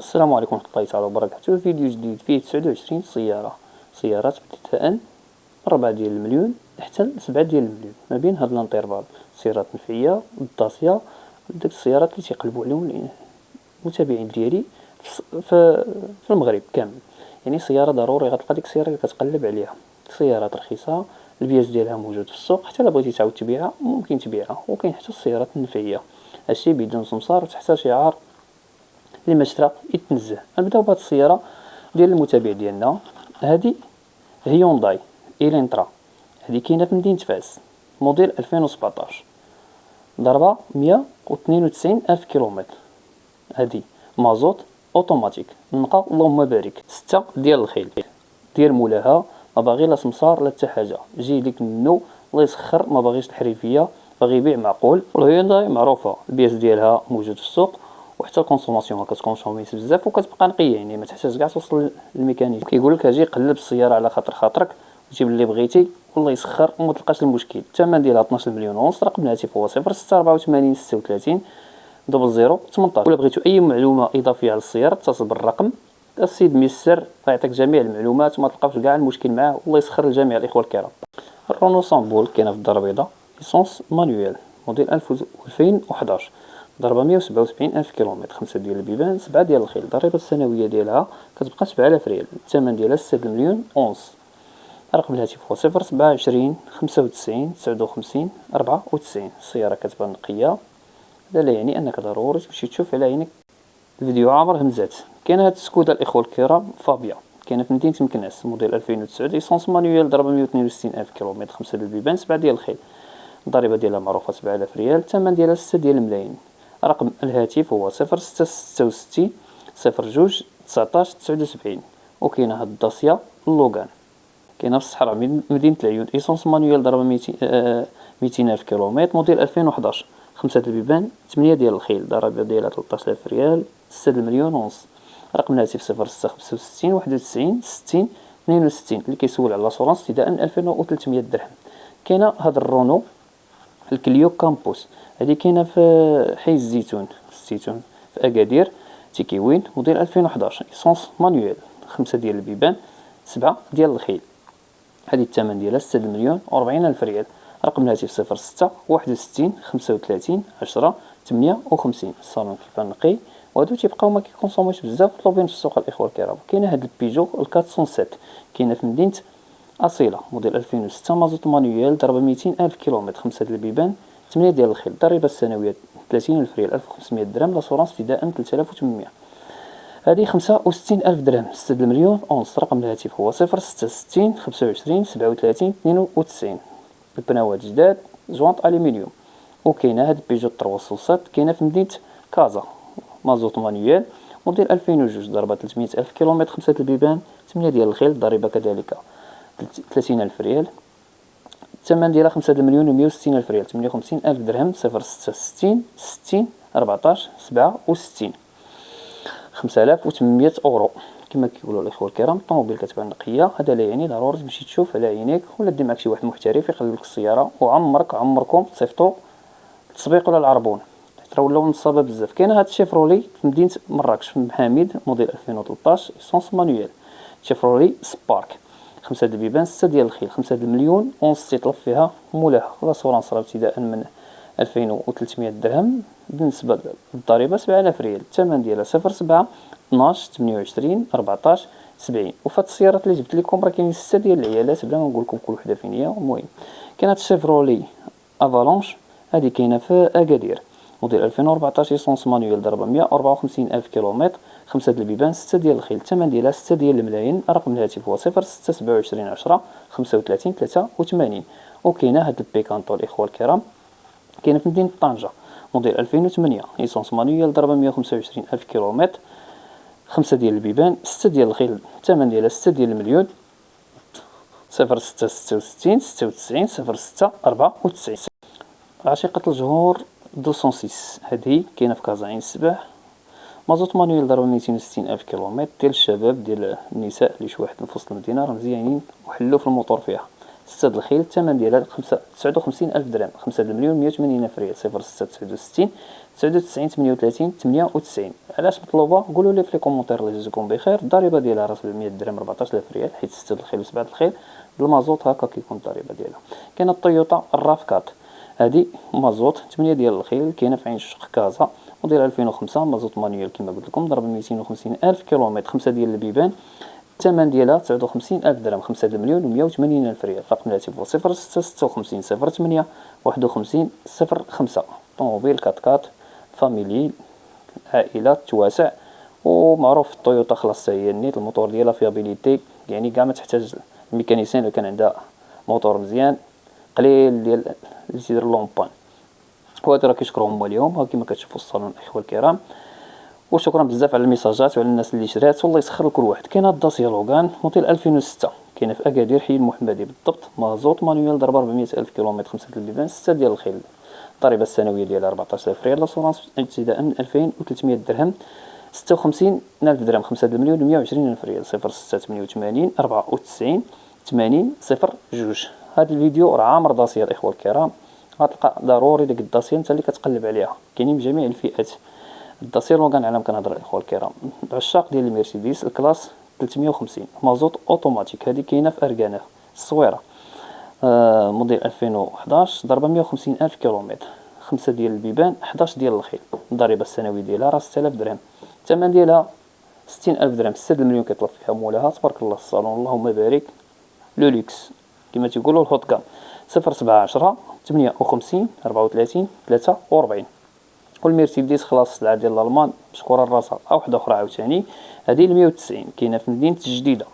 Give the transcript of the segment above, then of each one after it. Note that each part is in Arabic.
السلام عليكم ورحمة الله تعالى وبركاته. فيديو جديد فيه 29 سيارات ابتداء من 4 ديال المليون حتى ل 7 ديال المليون، ما بين هاد الانترفال. سيارات نفعية داسيا، داك السيارات اللي تيقلبوا عليهم المتابعين ديالي في المغرب كامل. يعني سيارة ضروري غتلقى ديك السيارة اللي كتقلب عليها. سيارات رخيصة، البياس ديالها موجود في السوق، حتى الا بغيتي تعاود تبيعها ممكن تبيعها. وكاين حتى السيارات النفعية، هادشي بدون سمسار وتحت شعار اللي ما شرا يتنزه. نبداو بهاد السياره ديال المتابع ديالنا. هادي هيونداي إلينترا، هادي كاينه في مدينه فاس، موديل 2017، ضربه 192 الف كيلومتر. هادي مازوت اوتوماتيك، نقا اللهم بارك، 6 ديال الخيل ديال مولاها، ما باغي لا سمسار لا حتى حاجه، جي ليك منو الله يسخر، ما باغيش الحريفيه، باغي يبيع معقول. والهيونداي معروفه البياس ديالها موجود في السوق، وحتى الكونسوماسيون ما كتكونسوميش بزاف وكتبقى نقيه، يعني ما تحتاج كاع توصل للميكانيك. كيقول لك اجي قلب السياره على خاطرك وجيب اللي بغيتي والله يسخر وما تلقاش المشكل. الثمن ديالها 12 مليون ونص. رقم الهاتف هو 0684 36 00 18. ولا بغيتو اي معلومه اضافيه على السياره اتصل بالرقم. السيد ميسر غيعطيك جميع المعلومات وما تلقاوش كاع المشكل معاه، والله يسخر لجميع الاخوه الكرام. الرونو سامبول كاينه في الدار البيضاء، ايسونس مانويل، موديل 2011، ضربه 177 الف كيلومتر، 5 ديال البيبان، 7 ديال الخيل. الضريبه السنويه ديالها كتبقى 7000 ريال. الثمن ديالها 6 مليون ونص. رقم الهاتف هو 0720 95 59 94. السياره كتبان نقيه، لا يعني انك ضروري تمشي تشوف على عينك. الفيديو عامر همزات. كاينه هاد السكودا الاخوه الكرام فابيا، كاينه في مدينه مكناس، موديل 2009، ايسونس مانويل، ضربه 162 الف كيلومتر، 5 ديال البيبان، 7 ديال الخيل. الضريبه ديالها معروفه 7000 ريال. الثمن ديالها 6 ديال الملايين. رقم الهاتف هو 0666 02 19 79. وكاينه هاد الداسيا اللوغان، كاينه في الصحراء مدينه العيون، ايسونس مانويل، ضربه 200 الف كيلومتر، موديل 2011، 5 د البيبان، 8 ديال الخيل. الضريبه ديالها 13000 ريال، 6 مليون ونص. رقم الهاتف 0665 91 60 62. اللي كيسول على لاسورانس ابتداء من 2300 درهم. كاينه هاد الرونو الكليو كامبوس، هذه كاينه في حي الزيتون في اكادير تيكيوين، موديل 2011، ايسونس مانويل، 5 ديال البيبان، 7 ديال الخيل. هذه الثمن ديالها 6 مليون و40 الف ريال. رقم الهاتف 06 61 35 10 58. الصالون كيبان نقي، وهادو تيبقاو ما كيكونسوموش بزاف، مطلوبين في السوق الاخوه الكرام. كاينه هاد البيجو 407، كاينه في مدينه أصيلة، موديل 2006، مازوت مانويل، ضربه 200 الف كيلومتر، 5 ديال البيبان، 8 ديال الخيل. الضريبه السنويه 30 الف ريال، 1500 درهم. لاسورانس ابتداء من 3800. هذه 65 الف درهم، 6 مليون ونص. رقم الهاتف هو 0660 25 37 92. البناوات جداد، جوانط الومنيوم. وكاينه هاد بيجو 307، كاينه في مدينه كازا، مازوت مانويل، موديل 2002، ضربه 300 الف كيلومتر، 5 البيبان، 8 ديال الخيل. الضريبه كذلك 30 الف ريال. الثمن ديالها 5 مليون و 160 الف ريال، 58 الف درهم. 0660 60 14 67، 5800 اورو. كما كيقولوا الاخوه الكرام، الطوموبيل كتبان نقيه، هذا لا يعني ضروري تمشي تشوف على عينيك، ولا دير معك شي واحد محترف يقلب لك السياره، وعمركم تصيفطوا التسبيق ولا العربون، حيت راه ولاو نصابه بزاف. كاينه هاد الشيفرولي في مدينه مراكش في محاميد، موديل 2013، ايسونس مانويل، شيفرولي سبارك، 5 د البيبان، 6 ديال الخيل، 5 مليون ونص. تيطلب فيها مولاها. لاسورانس راه ابتداء من 2300 درهم، بالنسبه للضريبه 7000 ريال. الثمن ديالها 07 12 28 14 70. وفات السيارات اللي جبت لكم راه كاينين 6 ديال العيالات، بلا ما نقول لكم كل وحده فين هي. المهم كاين هاد الشيفرولي افالونش، هذه كاينه في اكادير، موديل 2014، ايسونس مانويل، ضربه 154 الف كيلومتر، 5 د البيبان، 6 ديال الخيل. الثمن ديالها 6 ديال الملايين. رقم الهاتف هو 06 27 10 35 83. وكاينه هاد البيكانتو الاخوه الكرام، كاينه في مدينه طنجه، موديل 2008، ايسونس مانويل، ضربه 125 الف كيلومتر، 5 ديال البيبان، 6 ديال الخيل. الثمن ديالها 6 ديال المليون. 06 66 96 06 94. عشيقة الجهور 206، هذه كاينه في كازا عين السباح، مازوت مانويل، ضربه 260 الف كيلومتر، ديال الشباب ديال النساء اللي شي واحد من وسط المدينه راه مزيانين وحلو في الموطور فيها. 6 د الخيل الثمن ديالها 59 ألف درهم. 5 د المليون 180 ألف ريال. 06 69 99 38 98. علاش مطلوبة؟ قولوا لي في لي كومونتير. الله يجزيكم بخير. الضريبة ديالها راه 100 درهم 14000 ريال، حيت 6 د الخيل و 7 د الخيل المازوت هكا كيكون الضريبة ديالها. كاينه الطويوطا الرافكات، هذه مازوت 8 ديال الخيل، كاينه في عين الشق كازا، موديل 2005، مازوت مانيوال كما قلت لكم، ضرب 250 ألف كيلومتر. 5 ديال البيبان، الثمن ديالها 59 ألف درهم. 5 المليون و 180 ألف ريال. رقم الهاتف هو 06 56 08 51 05. طوموبيل 4x4 فاميلي، عائلة تواسع، ومعروف الطويوطا خلاص هي النيت. الموتور ديالها فيابيليتي، يعني كاع ما تحتاج الميكانيسيان اللي كان عندها موتور مزيان، قليل ديال اللي تيدير لومبان. وهادو راه كيشكروهم هما اليوم كما كتشوفوا الصالون الاخوه الكرام. وشكرا بزاف على الميساجات وعلى الناس اللي شرات، والله يسخر لكل واحد. كاينه الداسيا لوغان موديل 2006، كاينه في اكادير حي المحمدي بالضبط، مازوت مانيوال، ضرب 400 الف كيلومتر. 5 د البيبان، 6 ديال الخيل. الضريبه السنويه ديالها 14000 ريال. لاسورانس ابتداء من 2300 درهم. 56 ألف درهم. 5 د المليون و 120 ألف ريال. 06 88 94 80 02. هذا الفيديو راه عامر داسيا الاخوه الكرام، غتلقى ضروري ديك الداسيا انت اللي كتقلب عليها، كاينين بجميع الفئات. الداسيا لوغان على كنهضر الاخوه الكرام. العشاق ديال المرسيدس الكلاس 350 مازوت اوتوماتيك، هذه كاينه في اركانه الصويره، موديل 2011، ضربه 150 ألف كيلومتر. 5 ديال البيبان، 11 ديال الخيل. الضريبه السنويه ديالها راه 6000 درهم. الثمن ديالها 60 ألف درهم. 6 المليون كيطلب فيها مولاها، تبارك الله الصالون اللهم بارك، لو لوكس كما تيقولوا الهوت كام. 07 10 58 34 43. والمرسيدس خلاص السلعه ديال الالمان مشكوره راسها. او وحده اخرى عاوتاني، هذه 190، كاينه في مدينه الجديده،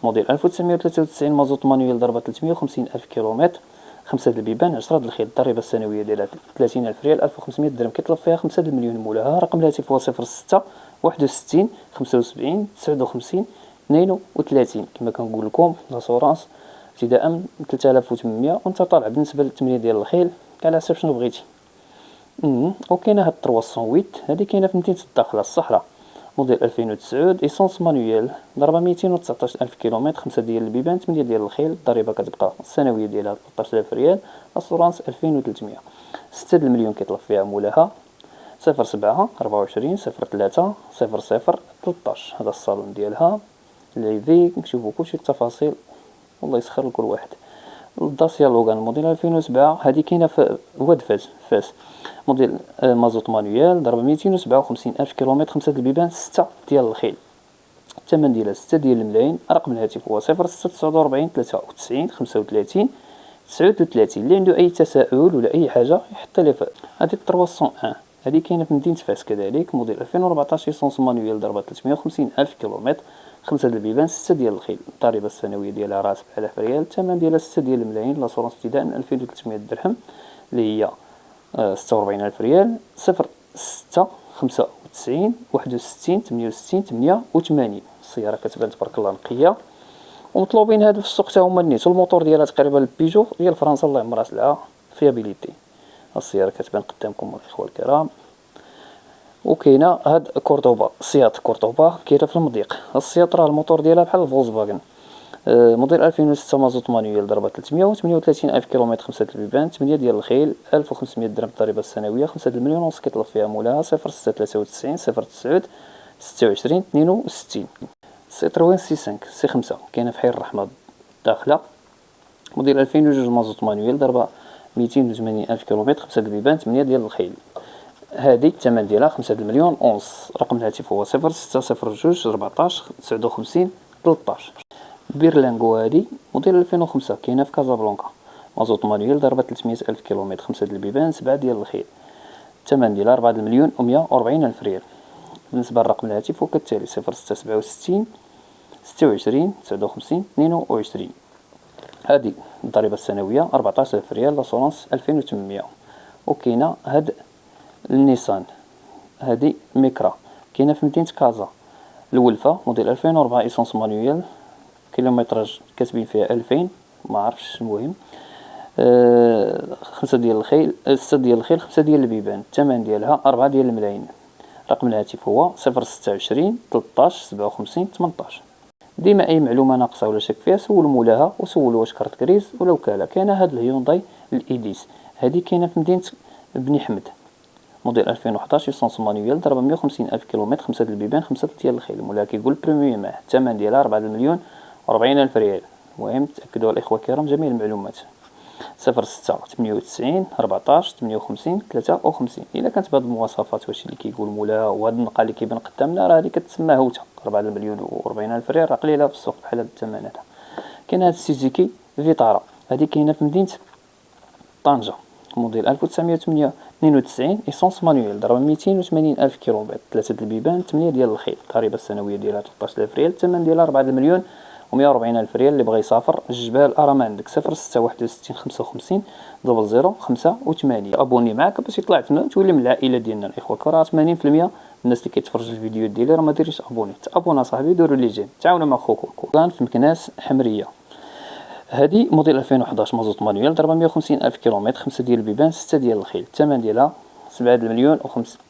موديل 1993، مازوت مانيوال، ضربه 350 الف كيلومتر. 5 د البيبان، 10 د الخيل. الضريبه السنويه ديالها 30 ألف ريال، 1500 درهم. كيطلب فيها 5 المليون مولاها. رقم الهاتف هو 06 61 75 59 32. كما كنقول لكم لاسورانس ابتداء من 3800 وانت طالع بالنسبه ل8 ديال الخيل، على حسب شنو بغيتي. وكاينه هاد 308، هذه كاينه في مدينه الداخله الصحراء، موديل 2009، ايسونس مانيوال، ضربه 219 الف كيلومتر. 5 ديال البيبان، 8 ديال الخيل. الضريبه كتبقى السنويه ديالها 13000 ريال. اسورانس 2300. 6 المليون كيطلب فيها مولاها. 07 24 03 00 13. هذا الصالون ديالها ليفي، نشوفوا كلشي التفاصيل، والله يسخر لكل واحد. الداسيا لوغان موديل 2007، هذه كاينه في واد فاس، موديل مازوت مانيوال، ضربه 257 الف كيلومتر. 5 د البيبان، 6 ديال الخيل. الثمن ديالها 6 ديال الملايين. رقم الهاتف هو 06 49 93 35 39. اللي عنده اي تساؤل ولا اي حاجه يحط لي في هذه 301. هذه كاينه في مدينه فاس كذلك، موديل 2014، ايسونس مانيوال، ضربه 350 الف كيلومتر. 5 د البيبان، 6 ديال الخيل. الضريبه السنويه ديالها راه 7000 ريال. الثمن ديالها 6 ديال الملايين. لاسورانس ابتداء من 2300 درهم اللي هي 46 ألف ريال. 06 95 61 68 88. السياره كتبان تبارك الله نقيه ومطلوبين. هادو في السوق حتى هما النيت. والموتور ديالها تقريبا البيجو ديال فرنسا، الله يعمرها سلعه فيابيليتي. السياره كتبان قدامكم الاخوه الكرام. وكاينه هاد كورتوبا، سيات كورتوبا، كاينه في المضيق. السيات راه الموتور ديالها بحال الفولكسفاغن، موديل 2006، مازوت مانيوال، ضربه 338 الف كيلومتر. 5 د البيبان، 8 ديال الخيل، 1500 درهم. الضريبه السنويه 5 المليون ونص كيطلب فيها مولاها. 06 93 09 26 62. سيتروين سي 5 سي 5، كاينه في حي الرحمه الداخله، موديل 2002، مازوت مانيوال، ضربه 280 الف كيلومتر. 5 د البيبان، 8 ديال الخيل. هذه الثمن ديالها 5 المليون ونص. رقم الهاتف هو 06 02 14 59 13. بيرلانغو، هذه موديل 2005، كاينه في كازابلانكا، مازوت مانيوال، ضربه 300 الف كيلومتر. 5 د البيبان، 7 ديال الخيل. الثمن ديالها 4 المليون و140 الف ريال. بالنسبه لرقم الهاتف هو كالتالي: 06 67 26 59 22. هذه الضريبه السنويه 14000 ريال. لاسورانس 2800. وكاينه هاد النيسان، هذه ميكرا، كاينه في مدينه كازا الولفه، موديل 2004، ايسونس مانيوال، كيلومتراج كاتبين فيها 2000 ما عرفتش، المهم 5 ديال الخيل، 6 ديال الخيل، 5 ديال البيبان. الثمن ديالها 4 ديال الملايين. رقم الهاتف هو 026 13 57 18. ديما اي معلومه ناقصه ولا شك فيها سولوا مولاها وسولوا واش كارت كريز ولا وكاله. كاينه هاد الهيونداي الايديس، هذه كاينه في مدينه بني حمد، موديل 2011 ايسونس مانيوال، ضربه 150 الف كيلومتر، 5 البيبان، 5 ديال الخيل. مولاها كيقول بريميوم معاه، الثمن ديالها 4 مليون و40 الف ريال. المهم تاكدوا الاخوه الكرام جميع المعلومات. 06 98 14 58 53. الا كانت بهذه المواصفات واش اللي كيقول مولاها وهاد النقا اللي كيبان قدامنا، راه هذه كتسمى هوته. 4 مليون و40 الف ريال راه قليله في السوق بحال هاد الثمن هذا. كاين هاد السوزوكي فيتارا، هذه كاينه في مدينه طنجة، موديل 1992 ايسونس مانيوال، ضربه 280 الف كيلومتر، 3 البيبان، 8 ديال الخيل. الضريبه السنويه ديالها 13 الف ريال. الثمن ديالها 4 مليون و140 الف ريال. اللي بغى يسافر الجبال راه ما عندك. 06 61 55 00 85. ابوني معاك باش يطلع لنا تولي من العائله ديالنا الاخوه الكرام. 80% من الناس اللي كيتفرجوا الفيديوهات ديالي راه ما ديريش ابوني. تابونا صاحبي، دوروا لي جيم، تعاونوا مع خوكم. في مكناس حمريه، هذه موديل 2011 مازوت مانيوال، ضربه 150 الف كيلومتر، 5 ديال البيبان، 6 ديال الخيل. الثمن ديالها 7 مليون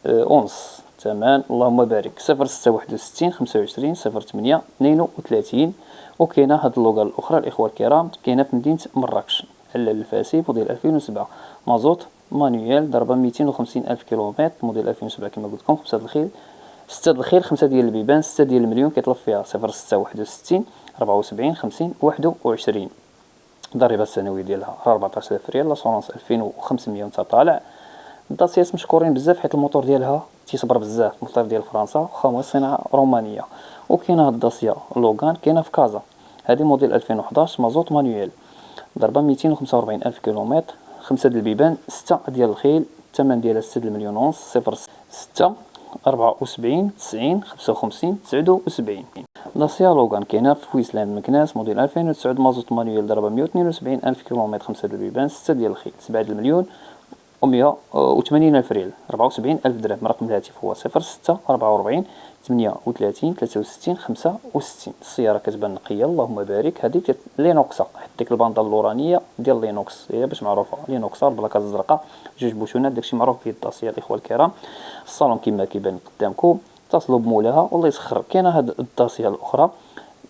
ونص. الثمن اللهم بارك. 06 61 25 08 32. وكاينه هاد اللوغه الاخرى الاخوه الكرام، كاينه في مدينه مراكش، علال الفاسي، موديل 2007 مازوت مانيوال، ضربه 250 الف كيلومتر، موديل 2007 كما قلت لكم. 5 الخيل، 6 الخيل، 5 ديال البيبان، 6 ديال المليون. كيطلب فيها 06 61 74 50 21. الضريبه السنويه ديالها 14000 ريال. لاسورونس 2500 وانت طالع. الداسيات مشكورين بزاف حيت الموتور ديالها تيصبر بزاف، موتور ديال فرنسا واخا هو صناعه رومانيه. وكاينه هاد الداسيا لوغان كاينه في كازا، هذه موديل 2011 مازوت مانيوال، ضربه 245 الف كيلومتر، 5 ديال البيبان، 6 ديال الخيل. الثمن ديالها 6 مليون ونص. 06 74 90 55 79. داسيا لوغان كاينه في ويسلاند مكناس، موديل 2009 مازوت مانيوال، ضربه 172 الف كيلومتر، 5 ديال البيبان، 6 ديال الخيل. 7 مليون و180 الف ريال، 74 الف درهم. رقم الهاتف هو 06 44 38 63 65. السياره كتبان نقيه اللهم بارك. هذه لينوكسا، حيت ديك الباندا اللورانيه ديال لينوكس هي باش معروفه، لينوكسا البلاكه الزرقاء، جوج بوشونات، داكشي معروف في الداسيه الاخوه الكرام. الصالون كما كيبان قدامكم، اتصلوا بمولاها والله يسخر. كاينه هاد الداسيه الاخرى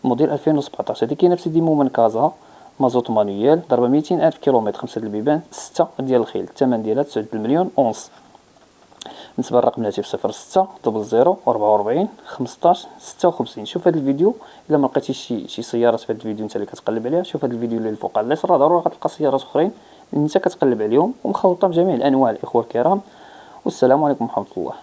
موديل 2017، هذه كاينه في سيدي مومن كازا، مازوت مانيوال، ضربه 200 الف كيلومتر، 5 ديال البيبان، 6 ديال الخيل. الثمن ديالها 9 مليون ونص. بالنسبه للرقم الهاتف 06 00 44 15 56. شوف هذا الفيديو الا ما لقيتيش شي سيارات في هذا الفيديو انت اللي كتقلب عليها، شوف هذا الفيديو اللي الفوق على اليسار، ضروري غتلقى سيارات اخرين اللي انت كتقلب عليهم ومخلطه بجميع الانواع الاخوه الكرام. والسلام عليكم ورحمه الله.